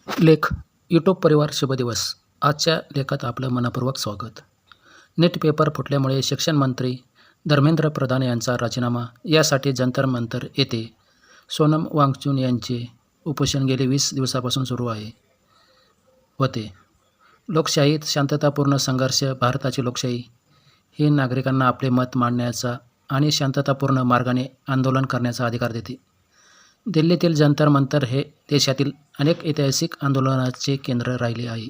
लेख यूट्यूब परिवार शुभदिवस. आजच्या लेखात आपलं मनपूर्वक स्वागत. नीट पेपर फुटल्यामुळे शिक्षण मंत्री धर्मेंद्र प्रधान यांचा राजीनामा, यासाठी जंतर मंतर येथे सोनम वांगचुक यांचे उपोषण गेले 20 दिवसापासून सुरू होते. लोकशाहीत शांततापूर्ण संघर्ष. भारताची लोकशाही ही नागरिकांना आपले मत मांडण्याचा आणि शांततापूर्ण मार्गाने आंदोलन करण्याचा अधिकार देते. दिल्लीतील जंतर मंतर हे देशातील अनेक ऐतिहासिक आंदोलनाचे केंद्र राहिले आहे.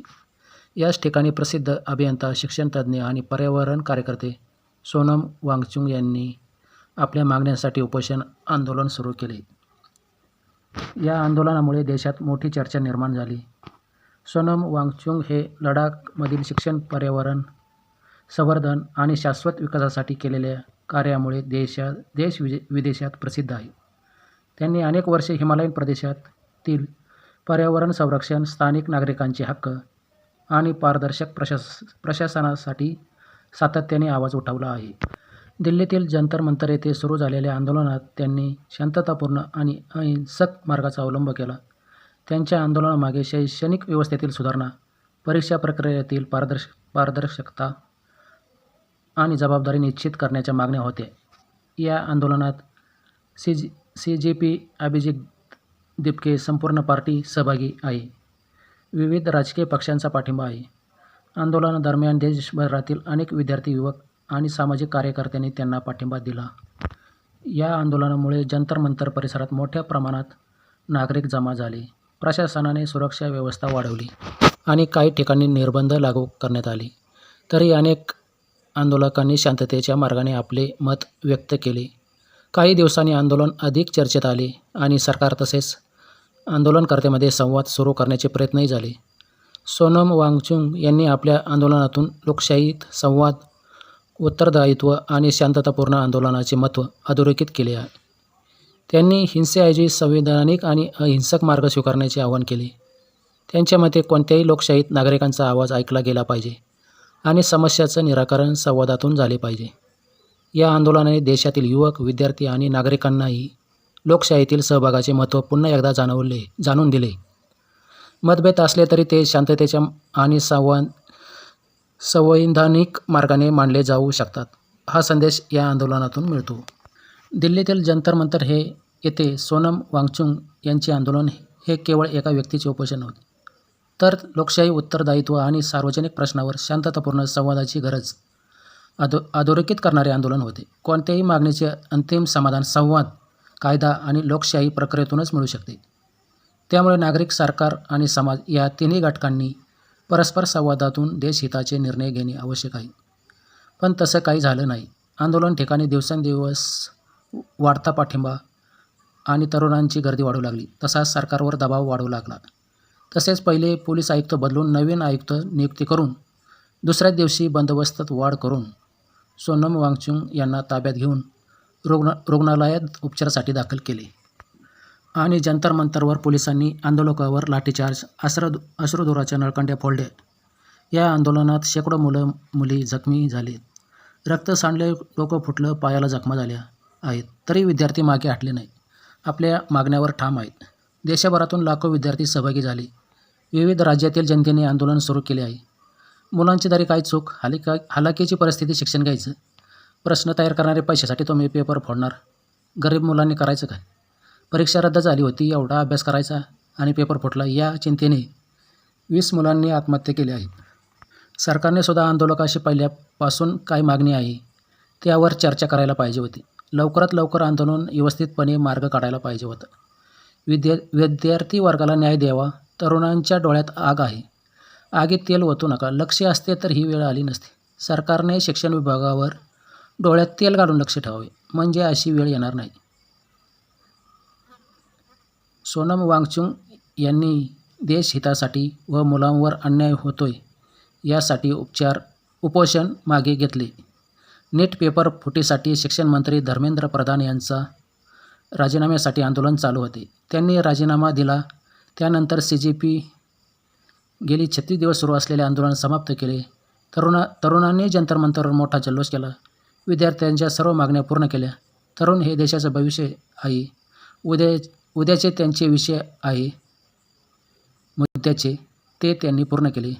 याच ठिकाणी प्रसिद्ध अभियंता, शिक्षणतज्ज्ञ आणि पर्यावरण कार्यकर्ते सोनम वांगचुक यांनी आपल्या मागण्यांसाठी उपोषण आंदोलन सुरू केले. या आंदोलनामुळे देशात मोठी चर्चा निर्माण झाली. सोनम वांगचुक हे लडाखमधील शिक्षण, पर्यावरण संवर्धन आणि शाश्वत विकासासाठी केलेल्या कार्यामुळे देश विदेशात प्रसिद्ध आहे. त्यांनी अनेक वर्षे हिमालयन प्रदेशातील पर्यावरण संरक्षण, स्थानिक नागरिकांचे हक्क आणि पारदर्शक प्रशासनासाठी सातत्याने आवाज उठवला आहे. दिल्लीतील जंतर मंतर येथे सुरू झालेल्या आंदोलनात त्यांनी शांततापूर्ण आणि अहिंसक मार्गाचा अवलंब केला. त्यांच्या आंदोलनामागे शैक्षणिक व्यवस्थेतील सुधारणा, परीक्षा प्रक्रियेतील पारदर्शकता आणि जबाबदारी निश्चित करण्याच्या मागण्या होत्या. या आंदोलनात CJP अभिजित दिपके संपूर्ण पार्टी सहभागी आहे. विविध राजकीय पक्षांचा पाठिंबा आहे. आंदोलनादरम्यान देशभरातील अनेक विद्यार्थी, युवक आणि सामाजिक कार्यकर्त्यांनी त्यांना पाठिंबा दिला. या आंदोलनामुळे जंतर मंतर परिसरात मोठ्या प्रमाणात नागरिक जमा झाले. प्रशासनाने सुरक्षा व्यवस्था वाढवली आणि काही ठिकाणी निर्बंध लागू करण्यात आले. तरी अनेक आंदोलकांनी शांततेच्या मार्गाने आपले मत व्यक्त केले. काही दिवसांनी आंदोलन अधिक चर्चेत आले आणि सरकार तसेच आंदोलनकर्त्यांमध्ये संवाद सुरू करण्याचे प्रयत्नही झाले. सोनम वांगचुक यांनी आपल्या आंदोलनातून लोकशाहीत संवाद, उत्तरदायित्व आणि शांततापूर्ण आंदोलनाचे महत्त्व अधोरेखित केले आहे. त्यांनी हिंसेऐवजी संवैधानिक आणि अहिंसक मार्ग स्वीकारण्याचे आवाहन केले. त्यांच्या मते कोणत्याही लोकशाहीत नागरिकांचा आवाज ऐकला गेला पाहिजे आणि समस्याचं निराकरण संवादातून झाले पाहिजे. या आंदोलनाने देशातील युवक, विद्यार्थी आणि नागरिकांनाही लोकशाहीतील सहभागाचे महत्त्व पुन्हा एकदा जाणून दिले. मतभेद असले तरी ते शांततेच्या आणि संवैधानिक मार्गाने मांडले जाऊ शकतात, हा संदेश या आंदोलनातून मिळतो. दिल्लीतील जंतर मंतर येथे सोनम वांगचुक यांचे आंदोलन हे केवळ एका व्यक्तीचे उपोषण नव्हते, तर लोकशाही, उत्तरदायित्व आणि सार्वजनिक प्रश्नावर शांततापूर्ण संवादाची गरज अधोरेखित करणारे आंदोलन होते. कोणत्याही मागणीचे अंतिम समाधान संवाद, कायदा आणि लोकशाही प्रक्रियेतूनच मिळू शकते. त्यामुळे नागरिक, सरकार आणि समाज या तिन्ही घटकांनी परस्पर संवादातून देशहिताचे निर्णय घेणे आवश्यक आहे. पण तसं काही झालं नाही. आंदोलन ठिकाणी दिवसेंदिवस वाढता पाठिंबा आणि तरुणांची गर्दी वाढू लागली. तसाच सरकारवर दबाव वाढू लागला. तसेच पहिले पोलीस आयुक्त बदलून नवीन आयुक्त नियुक्ती करून दुसऱ्याच दिवशी बंदोबस्तात वाढ करून सोनम वांगचुक यांना ताब्यात घेऊन रुग्णालयात उपचारासाठी दाखल केले. आणि जंतर मंतरवर पोलिसांनी आंदोलकांवर लाठीचार्ज, अश्रुधुराच्या नळकांड्या फोडल्या. या आंदोलनात शेकडो मुलं, मुली जखमी झाले. रक्त सांडले, डोकं फुटलं, पायाला जखमा झाल्या आहेत. तरी विद्यार्थी मागे हटले नाही. आपल्या मागण्यावर ठाम आहेत. देशभरातून लाखो विद्यार्थी सहभागी झाले. विविध राज्यातील जनतेने आंदोलन सुरू केले आहे. मुलांची तरी काय चूक? हलाखीची परिस्थिती, शिक्षण घ्यायचं, प्रश्न तयार करणारे पैशासाठी तुम्ही पेपर फोडणार. गरीब मुलांनी करायचं काय? परीक्षा रद्द झाली होती, एवढा अभ्यास करायचा आणि पेपर फुटला. या चिंतेने 20 मुलांनी आत्महत्या केली आहेत. सरकारने सुद्धा आंदोलकाशी पहिल्यापासून काय मागणी आहे त्यावर चर्चा करायला पाहिजे होती. लवकरात लवकर आंदोलन व्यवस्थितपणे मार्ग काढायला पाहिजे होतं. विद्यार्थी वर्गाला न्याय द्यावा. तरुणांच्या डोळ्यात आग आहे. आगीत तेल ओतू नका. लक्ष असते तर ही वेळ आली नसती. सरकारने शिक्षण विभागावर डोळ्यात तेल घालून लक्ष ठेवावे, म्हणजे अशी वेळ येणार नाही. सोनम वांगचुक यांनी देशहितासाठी व मुलांवर अन्याय होतोय यासाठी उपोषण मागे घेतले. नीट पेपर फुटीसाठी शिक्षण मंत्री धर्मेंद्र प्रधान यांचा राजीनाम्यासाठी आंदोलन चालू होते. त्यांनी राजीनामा दिला. त्यानंतर CJP गेली 36 दिवस सुरू असलेले आंदोलन समाप्त केले. तरुणांनी जंतर मंतरवर मोठा जल्लोष केला. विद्यार्थ्यांच्या सर्व मागण्या पूर्ण केल्या. तरुण हे देशाचं भविष्य आहे. उद्याचे त्यांचे विषय आहे. मुद्द्याचे ते त्यांनी पूर्ण केले.